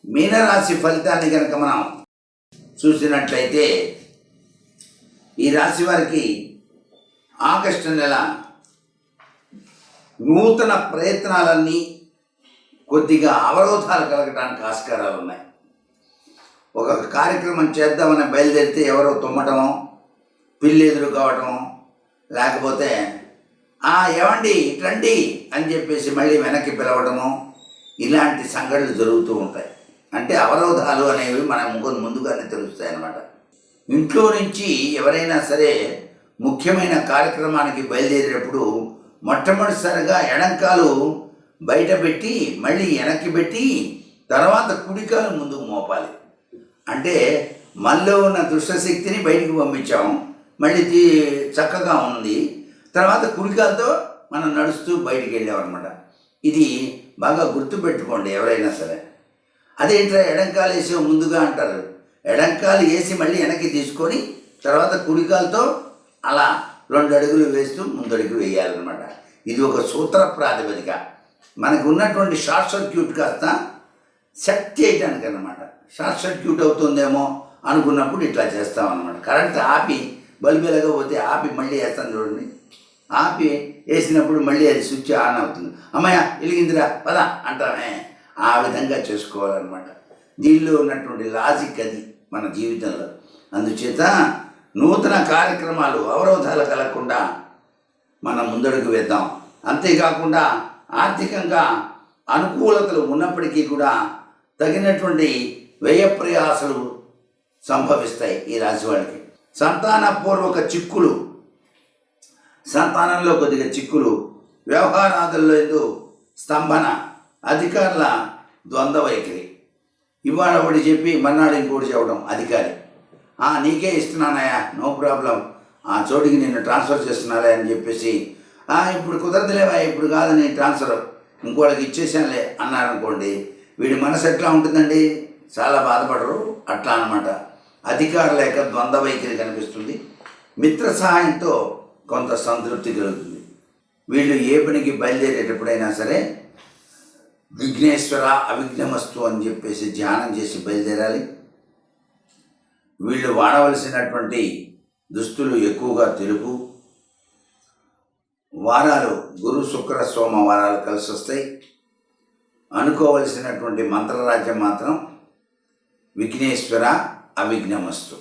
మీనరాశి ఫలితాన్ని కనుక మనం చూసినట్లయితే ఈ రాశి వారికి ఆగస్టు నెల నూతన ప్రయత్నాలన్నీ కొద్దిగా అవరోధాలు కలగడానికి ఆస్కారాలు ఉన్నాయి. ఒక కార్యక్రమం చేద్దామని బయలుదేరితే ఎవరో తుమ్మటమో, పిల్లి ఎదురు కావటమో, లేకపోతే ఏమండి రండి అని చెప్పేసి మళ్ళీ వెనక్కి పిలవడము, ఇలాంటి సంఘటనలు జరుగుతూ ఉంటాయి. అంటే అవరోధాలు అనేవి మన ముందుగానే తెలుస్తాయి అన్నమాట. ఇంట్లో నుంచి ఎవరైనా సరే ముఖ్యమైన కార్యక్రమానికి బయలుదేరేటప్పుడు మొట్టమొదటిసారిగా ఎడంకాలు బయట పెట్టి మళ్ళీ వెనక్కి పెట్టి తర్వాత కుడికాలు ముందుకు మోపాలి. అంటే మనలో ఉన్న దుష్టశక్తిని బయటికి పంపించాము, మళ్ళీ చక్కగా ఉంది, తర్వాత కుడికాలతో మనం నడుస్తూ బయటికి వెళ్ళామన్నమాట. ఇది బాగా గుర్తుపెట్టుకోండి ఎవరైనా సరే. అదేంట్రా ఎడంకాలు వేసి ముందుగా అంటారు. ఎడంకాలు వేసి మళ్ళీ వెనక్కి తీసుకొని తర్వాత కుడికాలతో అలా 2 అడుగులు వేస్తూ ముందడుగు వేయాలన్నమాట. ఇది ఒక సూత్ర ప్రాతిపదిక. మనకు ఉన్నటువంటి షార్ట్ సర్క్యూట్ కాస్త సెట్ చేయడానికి అన్నమాట. షార్ట్ సర్క్యూట్ అవుతుందేమో అనుకున్నప్పుడు ఇట్లా చేస్తామన్నమాట. కరెంట్ ఆపి బల్బు వెలగకపోతే ఆపి మళ్ళీ వేస్తాను చూడండి. ఆపి వేసినప్పుడు మళ్ళీ అది స్విచ్ ఆన్ అవుతుంది. అమ్మయ్య వెలిగిందిరా పద అంటామే. ఆ విధంగా చేసుకోవాలన్నమాట. దీనిలో ఉన్నటువంటి లాజిక్ అది మన జీవితంలో. అందుచేత నూతన కార్యక్రమాలు అవరోధాలు కలగకుండా మనం ముందడుగు వేద్దాం. అంతేకాకుండా ఆర్థికంగా అనుకూలతలు ఉన్నప్పటికీ కూడా తగినటువంటి వ్యయ ప్రయాసాలు సంభవిస్తాయి ఈ రాశి వాళ్ళకి. సంతానపూర్వక చిక్కులు, సంతానంలో కొద్దిగా చిక్కులు, వ్యవహారాదుల్లో ఏదో స్తంభన, అధికారుల ద్వంద్వ వైఖరి. ఇవాళ ఒకటి చెప్పి మర్నాడు ఇంకోటి చెప్పడం అధికారి. నీకే ఇస్తున్నానయ్యా, నో ప్రాబ్లం, ఆ చోటికి నిన్ను ట్రాన్స్ఫర్ చేస్తున్నాలే అని చెప్పేసి ఇప్పుడు కుదరదులేవా, ఇప్పుడు కాదని ట్రాన్స్ఫర్ ఇంకోళ్ళకి ఇచ్చేసానులే అన్నారనుకోండి, వీడి మనసు ఎట్లా ఉంటుందండి? చాలా బాధపడరు. అట్లా అన్నమాట. అధికారం లేక ద్వంద్వ వైఖరి కనిపిస్తుంది. మిత్ర సహాయంతో కొంత సంతృప్తి కలుగుతుంది. వీళ్ళు ఏ పనికి బయలుదేరేటప్పుడైనా సరే విఘ్నేశ్వర అవిఘ్నమస్తు అని చెప్పేసి ధ్యానం చేసి బయలుదేరాలి. వీళ్ళు వాడవలసినటువంటి దుస్తులు ఎక్కువగా తెలుపు. వారాలు గురు శుక్ర సోమ వారాలు కలిసి వస్తాయి. అనుకోవలసినటువంటి మంత్రరాజ్యం మాత్రం విఘ్నేశ్వర అవిఘ్నమస్తు.